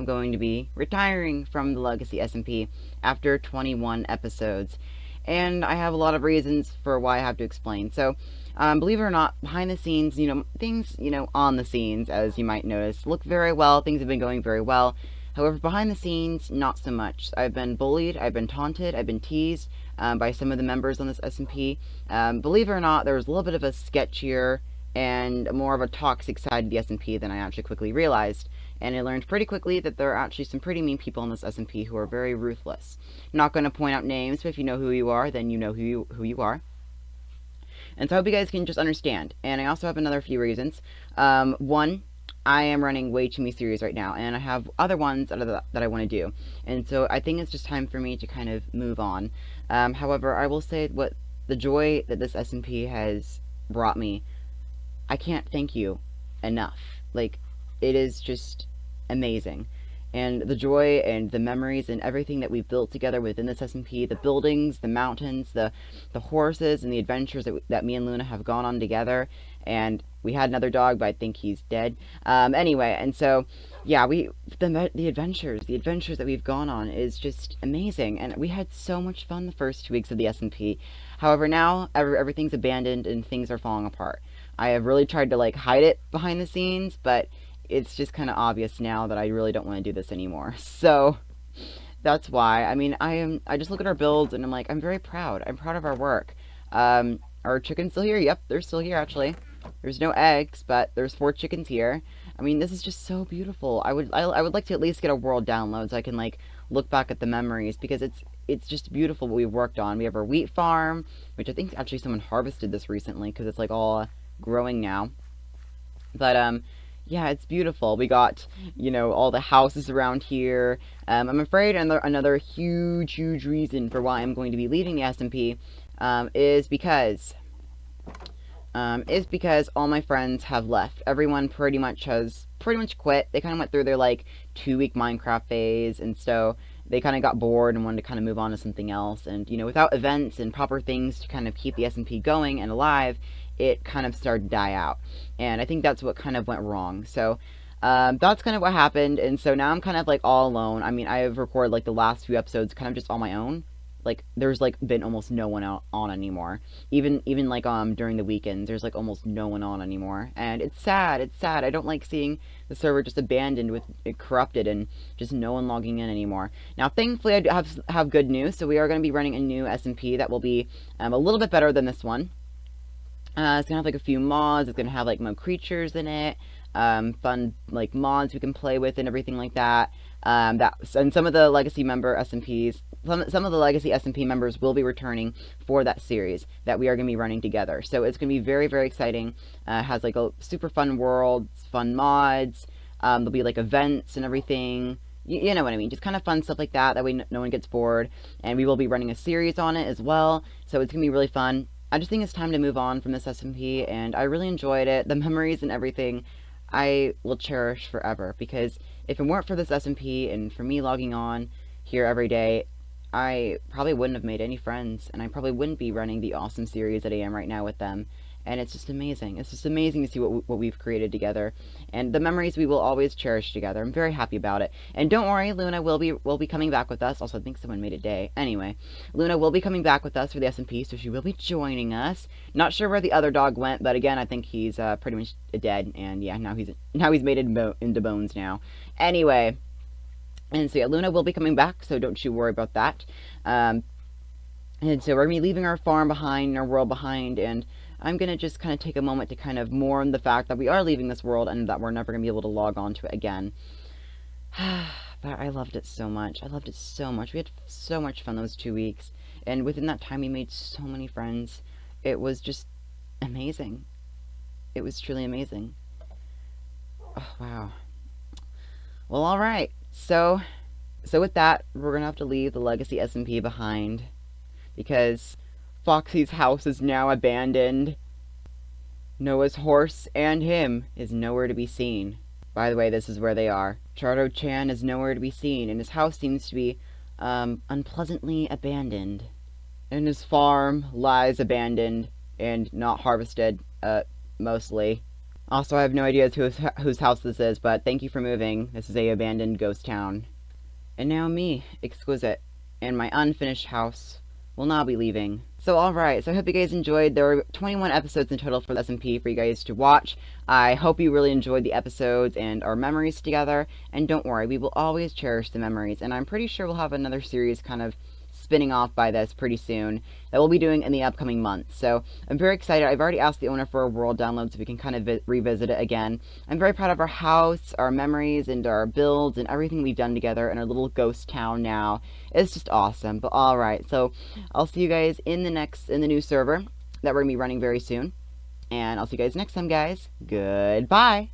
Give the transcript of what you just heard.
going to be retiring from the Legacy SMP after 21 episodes. And I have a lot of reasons for why I have to explain. So, believe it or not, behind the scenes, things, on the scenes, as you might notice, look very well. Things have been going very well. However, behind the scenes, not so much. I've been bullied, I've been taunted, I've been teased by some of the members on this SMP. Believe it or not, there was a little bit of a sketchier and more of a toxic side to the SMP than I actually quickly realized. And I learned pretty quickly that there are actually some pretty mean people in this SMP who are very ruthless. I'm not going to point out names, but if you know who you are, then you know who you are. And so I hope you guys can just understand. And I also have another few reasons. One, I am running way too many series right now, and I have other ones that I want to do. And so I think it's just time for me to kind of move on. However, I will say what the joy that this SMP has brought me, I can't thank you enough. Like, it is just amazing. And the joy and the memories and everything that we've built together within this SMP, the buildings, the mountains, the horses, and the adventures that me and Luna have gone on together. And we had another dog, but I think he's dead. Anyway, and so, yeah, the adventures that we've gone on is just amazing. And we had so much fun the first 2 weeks of the SMP. However, now everything's abandoned and things are falling apart. I have really tried to, hide it behind the scenes, but it's just kind of obvious now that I really don't want to do this anymore. So that's why. I mean, I just look at our builds and I'm like, I'm very proud. I'm proud of our work. Are chickens still here? Yep, they're still here actually. There's no eggs, but there's 4 chickens here. I mean, this is just so beautiful. I would like to at least get a world download so I can look back at the memories, because it's just beautiful what we've worked on. We have our wheat farm, which I think actually someone harvested this recently because it's all growing now. But yeah, it's beautiful. We got, all the houses around here. I'm afraid another huge reason for why I'm going to be leaving the SMP is because all my friends have left. Everyone pretty much quit. They kind of went through their 2-week Minecraft phase, and so they kind of got bored and wanted to kind of move on to something else. And without events and proper things to kind of keep the SMP going and alive, it kind of started to die out. And I think that's what kind of went wrong. So that's kind of what happened. And so now I'm kind of all alone. I mean, I have recorded the last few episodes kind of just on my own. There's been almost no one on anymore. Even during the weekends, there's almost no one on anymore. And it's sad. I don't like seeing the server just abandoned, with it corrupted, and just no one logging in anymore. Now, thankfully, I do have good news. So we are going to be running a new SMP that will be a little bit better than this one. It's gonna have a few mods. It's gonna have more creatures in it, fun mods we can play with and everything like that. And some of the legacy member SMPs, some of the legacy SMP members will be returning for that series that we are gonna be running together. So it's gonna be very, very exciting. It has a super fun world, fun mods. There'll be events and everything. You know what I mean, just kind of fun stuff like that. That way no one gets bored. And we will be running a series on it as well. So it's gonna be really fun. I just think it's time to move on from this SMP, and I really enjoyed it. The memories and everything I will cherish forever, because if it weren't for this SMP and for me logging on here every day, I probably wouldn't have made any friends, and I probably wouldn't be running the awesome series that I am right now with them. And it's just amazing. It's just amazing to see what we've created together, and the memories we will always cherish together. I'm very happy about it. And don't worry, Luna will be coming back with us. Also, I think someone made a day. Anyway, Luna will be coming back with us for the SMP, so she will be joining us. Not sure where the other dog went, but again, I think he's pretty much dead. And yeah, now he's made into bones now. Anyway, and so yeah, Luna will be coming back, so don't you worry about that. And so we're gonna be leaving our farm behind, our world behind, and I'm going to just kind of take a moment to kind of mourn the fact that we are leaving this world and that we're never going to be able to log on to it again. But I loved it so much. We had so much fun those 2 weeks. And within that time, we made so many friends. It was just amazing. It was truly amazing. Oh, wow. Well, alright. So with that, we're going to have to leave the Legacy SMP behind, because Foxy's house is now abandoned. Noah's horse and him is nowhere to be seen. By the way, this is where they are. Chardo-chan is nowhere to be seen, and his house seems to be, unpleasantly abandoned. And his farm lies abandoned and not harvested, mostly. Also, I have no idea whose house this is, but thank you for moving. This is a abandoned ghost town. And now me, Exquisite, and my unfinished house will now be leaving. So alright, so I hope you guys enjoyed. There were 21 episodes in total for the SMP for you guys to watch. I hope you really enjoyed the episodes and our memories together. And don't worry, we will always cherish the memories. And I'm pretty sure we'll have another series kind of spinning off by this pretty soon that we'll be doing in the upcoming months. So I'm very excited. I've already asked the owner for a world download so we can kind of revisit it again. I'm very proud of our house, our memories, and our builds, and everything we've done together in our little ghost town now. It's just awesome. But alright, so I'll see you guys in the new server that we're going to be running very soon. And I'll see you guys next time, guys. Goodbye!